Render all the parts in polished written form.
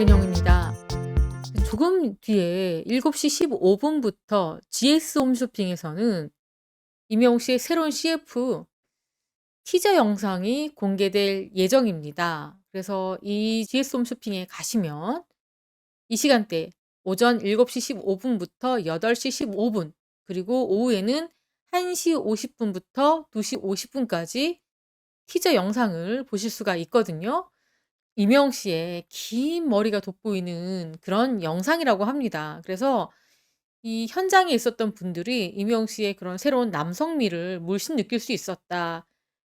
백은영입니다. 조금 뒤에 7시 15분부터 GS 홈쇼핑에서는 임영웅 씨의 새로운 CF 티저 영상이 공개될 예정입니다. 그래서 이 GS 홈쇼핑에 가시면 이 시간대 오전 7시 15분부터 8시 15분 그리고 오후에는 1시 50분부터 2시 50분까지 티저 영상을 보실 수가 있거든요. 이명 씨의 긴 머리가 돋보이는 그런 영상이라고 합니다. 그래서 이 현장에 있었던 분들이 이명 씨의 그런 새로운 남성미를 물씬 느낄 수 있었다.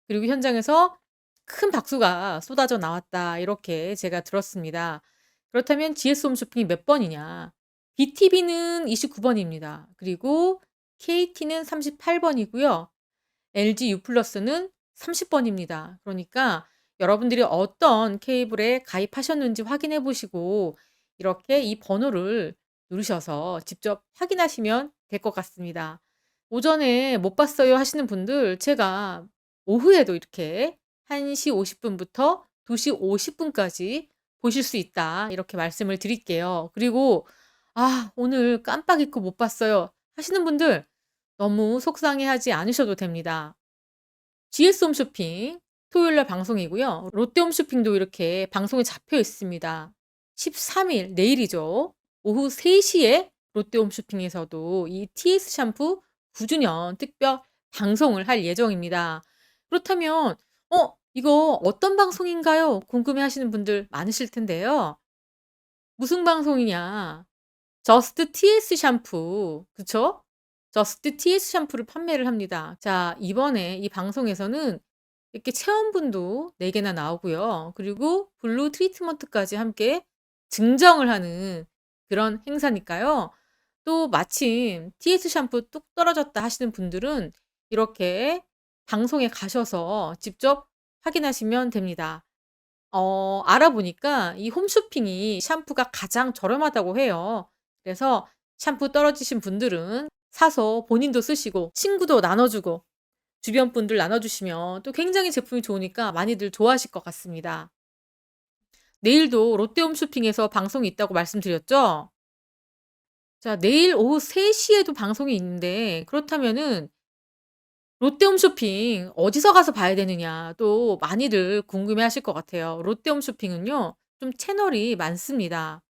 그리고 현장에서 큰 박수가 쏟아져 나왔다. 이렇게 제가 들었습니다. 그렇다면 GS 홈쇼핑이 몇 번이냐? BTV는 29번입니다. 그리고 KT는 38번이고요. LG U+는 30번입니다. 그러니까 여러분들이 어떤 케이블에 가입하셨는지 확인해 보시고 이렇게 이 번호를 누르셔서 직접 확인하시면 될 것 같습니다. 오전에 못 봤어요 하시는 분들 제가 오후에도 이렇게 1시 50분부터 2시 50분까지 보실 수 있다. 이렇게 말씀을 드릴게요. 그리고 오늘 깜빡 잊고 못 봤어요 하시는 분들 너무 속상해하지 않으셔도 됩니다. GS 홈쇼핑 토요일 날 방송이고요. 롯데 홈쇼핑도 이렇게 방송에 잡혀 있습니다. 13일 내일이죠. 오후 3시에 롯데 홈쇼핑에서도 이 TS 샴푸 9주년 특별 방송을 할 예정입니다. 그렇다면 이거 어떤 방송인가요? 궁금해 하시는 분들 많으실 텐데요. 무슨 방송이냐? 저스트 TS 샴푸. 그쵸? 저스트 TS 샴푸를 판매를 합니다. 자, 이번에 이 방송에서는 이렇게 체험분도 4 개나 나오고요. 그리고 블루 트리트먼트까지 함께 증정을 하는 그런 행사니까요. 또 마침 TS 샴푸 뚝 떨어졌다 하시는 분들은 이렇게 방송에 가셔서 직접 확인하시면 됩니다. 알아보니까 이 홈쇼핑이 샴푸가 가장 저렴하다고 해요. 그래서 샴푸 떨어지신 분들은 사서 본인도 쓰시고 친구도 나눠주고 주변 분들 나눠주시면 또 굉장히 제품이 좋으니까 많이들 좋아하실 것 같습니다. 내일도 롯데 홈쇼핑에서 방송이 있다고 말씀드렸죠? 자, 내일 오후 3시에도 방송이 있는데 그렇다면은 롯데 홈쇼핑 어디서 가서 봐야 되느냐 또 많이들 궁금해하실 것 같아요. 롯데 홈쇼핑은요 좀 채널이 많습니다.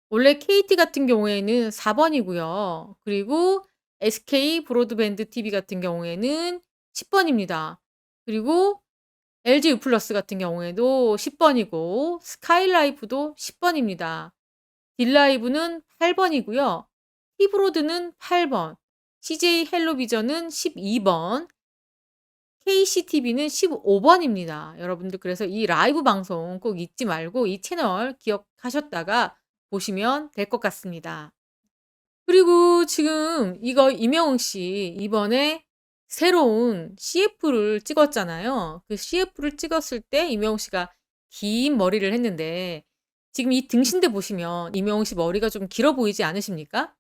원래 KT 같은 경우에는 4번이고요. 그리고 SK 브로드밴드 TV 같은 경우에는 10번입니다. 그리고 LG U+ 같은 경우에도 10번이고 스카이라이프도 10번입니다. 딜라이브는 8번이고요. T브로드는 8번, CJ 헬로비전은 12번, KCTV는 15번입니다. 여러분들 그래서 이 라이브 방송 꼭 잊지 말고 이 채널 기억하셨다가 보시면 될 것 같습니다. 그리고 지금 이거 임영웅 씨 이번에 새로운 CF를 찍었잖아요. 그 CF를 찍었을 때 임영웅 씨가 긴 머리를 했는데 지금 이 등신대 보시면 임영웅 씨 머리가 좀 길어 보이지 않으십니까?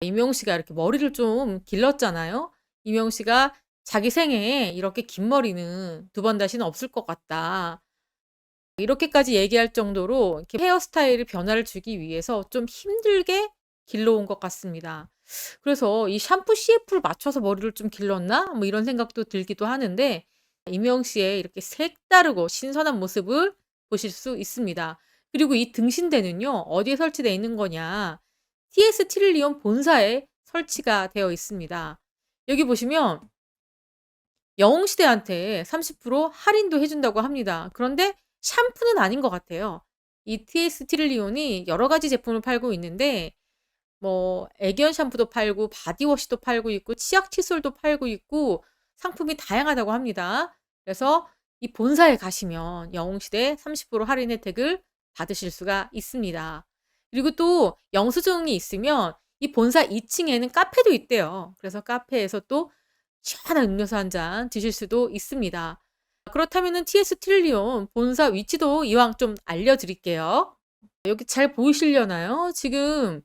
임영웅 씨가 이렇게 머리를 좀 길렀잖아요. 임영웅 씨가 자기 생애에 이렇게 긴 머리는 2번 다시는 없을 것 같다. 이렇게까지 얘기할 정도로 이렇게 헤어스타일의 변화를 주기 위해서 좀 힘들게 길러온 것 같습니다. 그래서 '이 샴푸 CF를 맞춰서 머리를 좀 길렀나?' 뭐 이런 생각도 들기도 하는데 임영웅 씨의 이렇게 색다르고 신선한 모습을 보실 수 있습니다. 그리고 이 등신대는요. 어디에 설치되어 있는 거냐. TS 트릴리온 본사에 설치가 되어 있습니다. 여기 보시면 영웅시대한테 30% 할인도 해 준다고 합니다. 그런데 샴푸는 아닌 것 같아요. 이 TS 트릴리온이 여러 가지 제품을 팔고 있는데 뭐 애견 샴푸도 팔고 바디워시도 팔고 있고 치약 칫솔도 팔고 있고 상품이 다양하다고 합니다. 그래서 이 본사에 가시면 영웅시대 30% 할인 혜택을 받으실 수가 있습니다. 그리고 또 영수증이 있으면 이 본사 2 층에는 카페도 있대요. 그래서 카페에서 또 시원한 음료수 한 잔 드실 수도 있습니다. 그렇다면은 TS 트릴리온 본사 위치도 이왕 좀 알려 드릴게요. 여기 잘 보이시려나요? 지금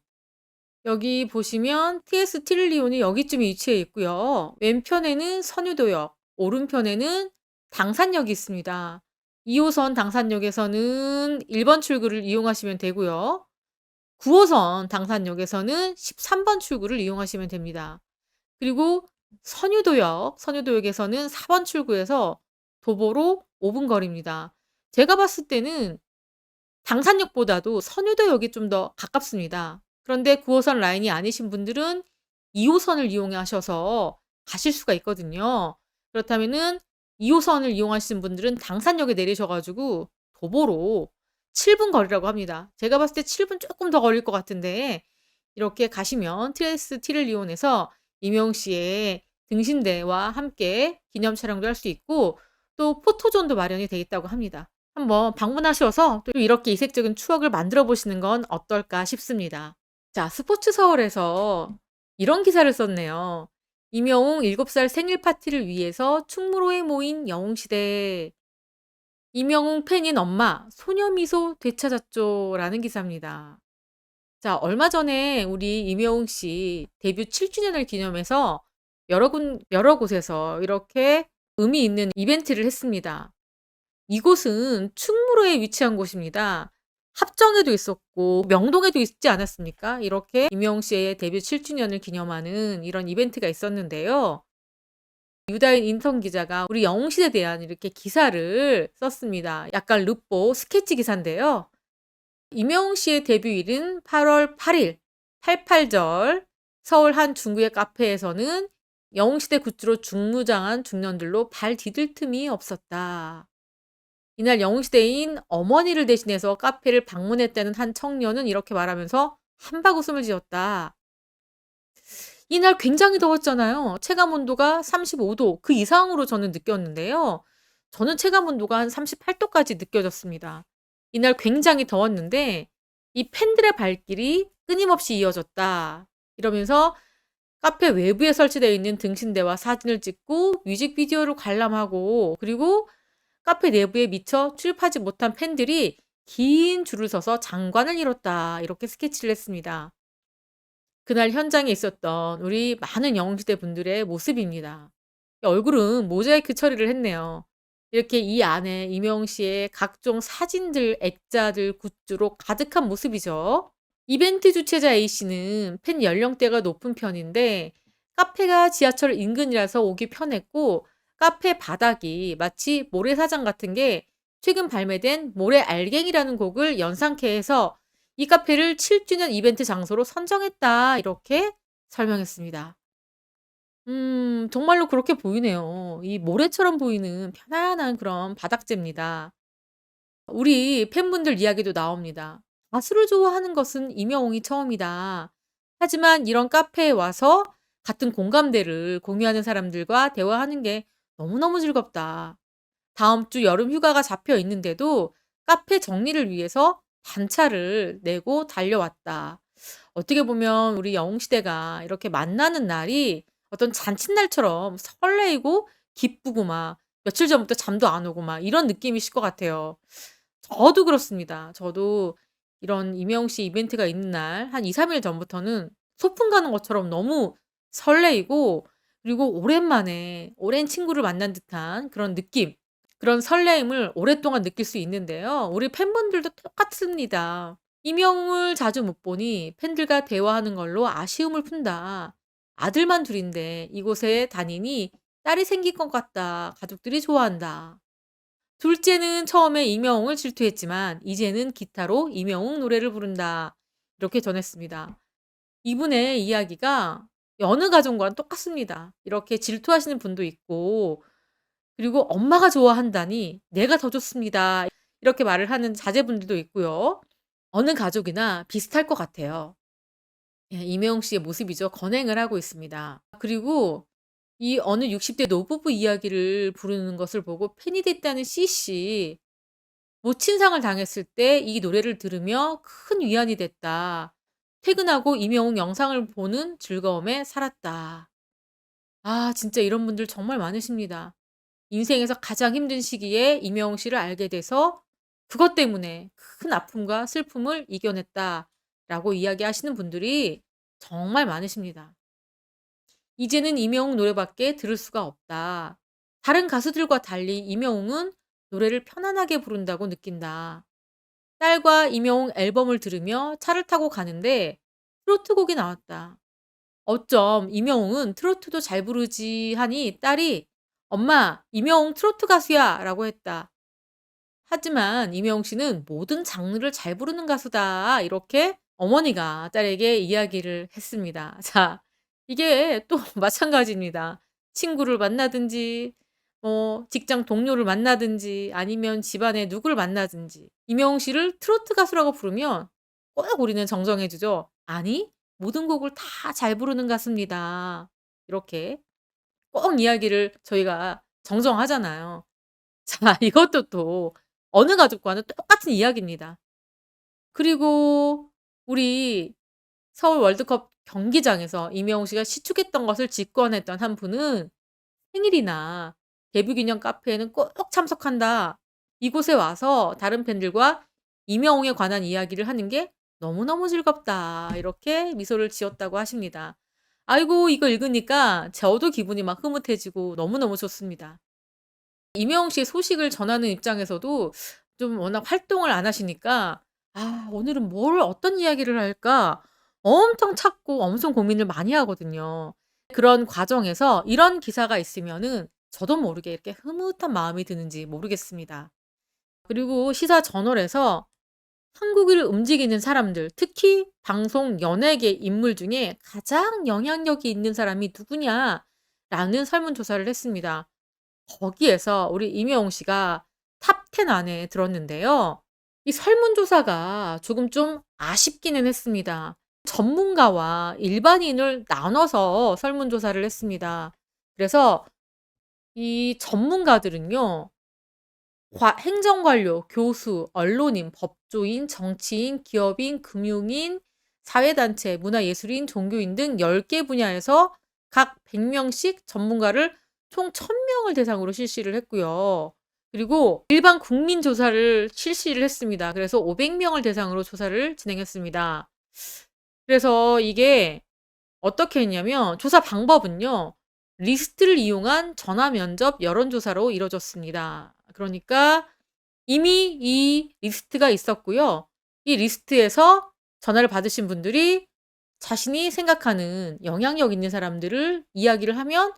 여기 보시면 TS 트릴리온이 여기쯤에 위치해 있고요. 왼편에는 선유도역, 오른편에는 당산역이 있습니다. 2호선 당산역에서는 1번 출구를 이용하시면 되고요. 9호선 당산역에서는 13번 출구를 이용하시면 됩니다. 그리고 선유도역에서는 4번 출구에서 도보로 5분 거리입니다. 제가 봤을 때는 당산역보다도 선유도역이 좀 더 가깝습니다. 그런데 9 호선 라인이 아니신 분들은 2 호선을 이용하셔서 가실 수가 있거든요. 그렇다면은 2 호선을 이용하시는 분들은 당산역에 내리셔 가지고 도보로 7분 거리라고 합니다. 제가 봤을 때 7분 쪼끔 더 걸릴 것 같은데 이렇게 가시면 TST를 이용해서 임영웅 씨의 등신대와 함께 기념 촬영도 할 수 있고 또 포토존도 마련이 돼 있다고 합니다. 한번 방문하셔서 또 이렇게 이색적인 추억을 만들어 보시는 건 어떨까 싶습니다. 자, 스포츠 서울에서 이런 기사를 썼네요. "임영웅 7살 생일 파티를 위해서 충무로에 모인 영웅시대. 임영웅 팬인 엄마 소녀 미소 되찾았죠."라는 기사입니다. 자, 얼마 전에 우리 임영웅 씨 데뷔 7 주년을 기념해서 여러 곳에서 이렇게 의미 있는 이벤트를 했습니다. 이곳은 충무로에 위치한 곳입니다. 합정에도 있었고 명동에도 있지 않았습니까? 이렇게 임영웅 씨의 데뷔 7 주년을 기념하는 이런 이벤트가 있었는데요. 유다인 인턴 기자가 우리 영웅 씨에 대한 이렇게 기사를 썼습니다. 약간 르뽀 스케치 기사인데요. 임영웅 씨의 데뷔일은 8월 8일 88절 서울 한 중구의 카페에서는 영웅시대 굿즈로 중무장한 중년들로 발 디딜 틈이 없었다. 이날 영웅시대인 어머니를 대신해서 카페를 방문했다는 한 청년은 이렇게 말하면서 한바구음을 지었다. 이날 굉장히 더웠잖아요. 체감 온도가 35도 그 이상으로 저는 느꼈는데요. 저는 체감 온도가 한 38도까지 느껴졌습니다. 이날 굉장히 더웠는데 이 팬들의 발길이 끊임없이 이어졌다. 이러면서 카페 외부에 설치되어 있는 등신대와 사진을 찍고 뮤직비디오를 관람하고 그리고 카페 내부에 미처 출입하지 못한 팬들이 긴 줄을 서서 장관을 이뤘다. 이렇게 스케치를 했습니다. 그날 현장에 있었던 우리 많은 영웅시대 분들의 모습입니다. 얼굴은 모자이크 처리를 했네요. 이렇게 이 안에 임영웅 씨의 각종 사진들, 액자들, 굿즈로 가득한 모습이죠. 이벤트 주최자 A씨는 팬 연령대가 높은 편인데 카페가 지하철 인근이라서 오기 편했고 카페 바닥이 마치 모래사장 같은 게 최근 발매된 모래 알갱이라는 곡을 연상케 해서 이 카페를 7 주년 이벤트 장소로 선정했다. 이렇게 설명했습니다. 정말로 그렇게 보이네요. 이 모래처럼 보이는 편안한 그런 바닥재입니다. 우리 팬분들 이야기도 나옵니다. "가수를 좋아하는 것은 임영웅이 처음이다. 하지만 이런 카페에 와서 같은 공감대를 공유하는 사람들과 대화하는 게 너무너무 즐겁다. 다음 주 여름 휴가가 잡혀 있는데도 카페 정리를 위해서 단차를 내고 달려왔다." 어떻게 보면 우리 영웅시대가 이렇게 만나는 날이 어떤 잔칫날처럼 설레이고 기쁘고 막 며칠 전부터 잠도 안 오고 막 이런 느낌이실 것 같아요. 저도 그렇습니다. 저도 이런 임영웅 씨 이벤트가 있는 날 한 2-3일 전부터는 소풍 가는 것처럼 너무 설레이고 그리고 오랜만에 오랜 친구를 만난 듯한 그런 느낌, 그런 설레임을 오랫동안 느낄 수 있는데요. 우리 팬분들도 똑같습니다. "임영웅을 자주 못 보니 팬들과 대화하는 걸로 아쉬움을 푼다. 아들만 둘인데 이곳에 다니니 딸이 생긴 것 같다. 가족들이 좋아한다. 둘째는 처음에 임영웅을 질투했지만 이제는 기타로 임영웅 노래를 부른다." 이렇게 전했습니다. 이분의 이야기가 여느 가족과는 똑같습니다. 이렇게 질투하시는 분도 있고 그리고 "엄마가 좋아한다니 내가 더 좋습니다." 이렇게 말을 하는 자제분들도 있고요. 어느 가족이나 비슷할 것 같아요. 예, 임영웅 씨의 모습이죠. 건행을 하고 있습니다. 그리고 이 어느 60대 노부부 이야기를 부르는 것을 보고 팬이 됐다는 C씨. 모친상을 당했을 때 이 노래를 들으며 큰 위안이 됐다. 퇴근하고 임영웅 영상을 보는 즐거움에 살았다. 아, 진짜 이런 분들 정말 많으십니다. 인생에서 가장 힘든 시기에 임영웅 씨를 알게 돼서 그것 때문에 큰 아픔과 슬픔을 이겨냈다라고 이야기하시는 분들이 정말 많으십니다. "이제는 임영웅 노래밖에 들을 수가 없다. 다른 가수들과 달리 임영웅은 노래를 편안하게 부른다고 느낀다. 딸과 임영웅 앨범을 들으며 차를 타고 가는데 트로트곡이 나왔다. 어쩜 임영웅은 트로트도 잘 부르지 하니 딸이 엄마, 임영웅 트로트 가수야 라고 했다. 하지만 임영웅 씨는 모든 장르를 잘 부르는 가수다. 이렇게 어머니가 딸에게 이야기를 했습니다. 자, 이게 또 마찬가지입니다. 친구를 만나든지, 직장 동료를 만나든지, 아니면 집안에 누굴 만나든지, 임영웅 씨를 트로트 가수라고 부르면 꼭 우리는 정정해주죠. 아니, 모든 곡을 다 잘 부르는 가수입니다. 이렇게 꼭 이야기를 저희가 정정하잖아요. 자, 이것도 또 어느 가족과는 똑같은 이야기입니다. 그리고 우리 서울 월드컵 경기장에서 임영웅 씨가 시축했던 것을 직권했던 한 분은 생일이나 데뷔 기념 카페에는 꼭 참석한다. 이곳에 와서 다른 팬들과 임영웅에 관한 이야기를 하는 게 너무너무 즐겁다. 이렇게 미소를 지었다고 하십니다. 아이고, 이거 읽으니까 저도 기분이 막 흐뭇해지고 너무너무 좋습니다. 임영웅 씨의 소식을 전하는 입장에서도 좀 워낙 활동을 안 하시니까 '아 오늘은 뭘 어떤 이야기를 할까?' 엄청 찾고 엄청 고민을 많이 하거든요. 그런 과정에서 이런 기사가 있으면은 저도 모르게 이렇게 흐뭇한 마음이 드는지 모르겠습니다. 그리고 시사 저널에서 한국을 움직이는 사람들, 특히 방송 연예계 인물 중에 가장 영향력이 있는 사람이 누구냐라는 설문조사를 했습니다. 거기에서 우리 임영웅 씨가 탑 10 안에 들었는데요. 이 설문조사가 조금 좀 아쉽기는 했습니다. 전문가와 일반인을 나눠서 설문조사를 했습니다. 그래서 이 전문가들은요. 행정관료, 교수, 언론인, 법조인, 정치인, 기업인, 금융인, 사회단체, 문화예술인, 종교인 등 10개 분야에서 각 100명씩 전문가를 총 1000명을 대상으로 실시를 했고요. 그리고 일반 국민 조사를 실시를 했습니다. 그래서 500명을 대상으로 조사를 진행했습니다. 그래서 이게 어떻게 했냐면 조사 방법은요. 리스트를 이용한 전화 면접 여론조사로 이뤄졌습니다. 그러니까 이미 이 리스트가 있었고요. 이 리스트에서 전화를 받으신 분들이 자신이 생각하는 영향력 있는 사람들을 이야기를 하면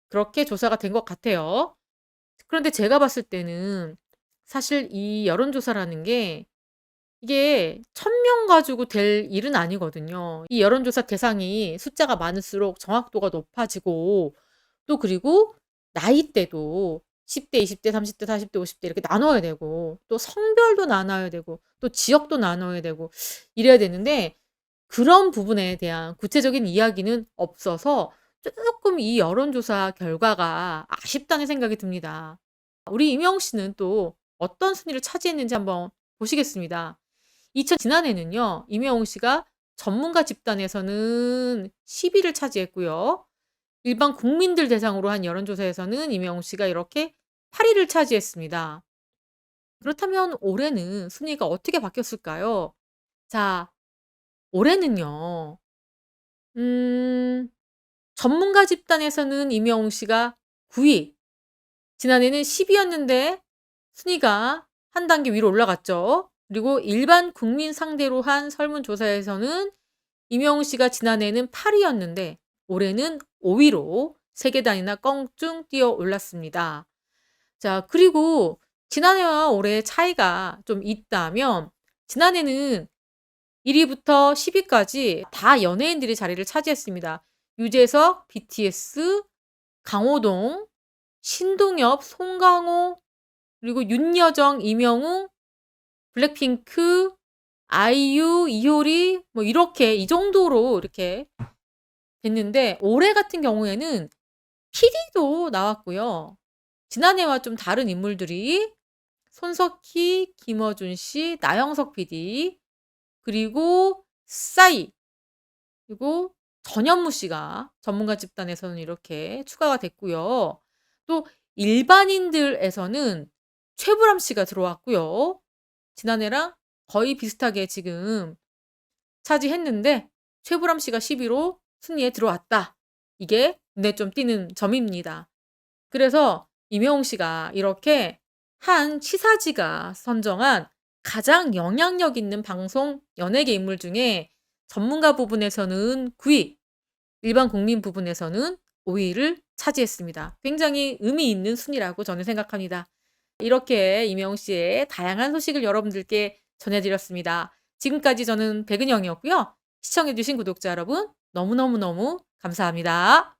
그렇게 조사가 된 것 같아요. 그런데 제가 봤을 때는 사실 이 여론조사라는 게 이게 1000명 가지고 될 일은 아니거든요. 이 여론조사 대상이 숫자가 많을수록 정확도가 높아지고 또 그리고 나이대도 10 대, 20 대, 30 대, 40 대, 50대 이렇게 나눠야 되고 또 성별도 나눠야 되고 또 지역도 나눠야 되고 이래야 되는데 그런 부분에 대한 구체적인 이야기는 없어서 쪼끔 이 여론조사 결과가 아쉽다는 생각이 듭니다. 우리 임영웅 씨는 또 어떤 순위를 차지했는지 한번 보시겠습니다. 지난해는요. 임영웅 씨가 전문가 집단에서는 10 위를 차지했고요. 일반 국민들 대상으로 한 여론조사에서는 임영웅 씨가 이렇게 8 위를 차지했습니다. 그렇다면 올해는 순위가 어떻게 바뀌었을까요? 자, 올해는요. 음 전문가 집단에서는 임영웅 씨가 9 위. 지난해는 10 위였는데 순위가 한 단계 위로 올라갔죠. 그리고 일반 국민 상대로 한 설문조사에서는 임영웅 씨가 지난해에는 8 위였는데 올해는 5 위로 3 계단이나 껑충 뛰어 올랐습니다. 자, 그리고 지난해와 올해 차이가 좀 있다면 지난해는 1 위부터 10 위까지 다 연예인들이 자리를 차지했습니다. 유재석, BTS, 강호동, 신동엽, 송강호, 그리고 윤여정, 임영웅, 블랙핑크, 아이유, 이효리 뭐 이렇게 이 정도로 이렇게 됐는데 올해 같은 경우에는 PD도 나왔고요. 지난해와 좀 다른 인물들이 손석희, 김어준 씨, 나영석 PD 그리고 싸이 그리고 전현무 씨가 전문가 집단에서는 이렇게 추가가 됐고요. 또 일반인들에서는 최불암 씨가 들어왔고요. 지난해랑 거의 비슷하게 지금 차지했는데 최불암 씨가 10 위로 순위에 들어왔다. 이게 눈에 좀 띄는 점입니다. 그래서 임영웅 씨가 이렇게 한 시사지가 선정한 가장 영향력 있는 방송 연예계 인물 중에 전문가 부분에서는 9위, 일반 국민 부분에서는 5위를 차지했습니다. 굉장히 의미 있는 순위라고 저는 생각합니다. 이렇게 이명웅 씨의 다양한 소식을 여러분들께 전해드렸습니다. 지금까지 저는 백은영이었고요. 시청해주신 구독자 여러분 너무너무너무 감사합니다.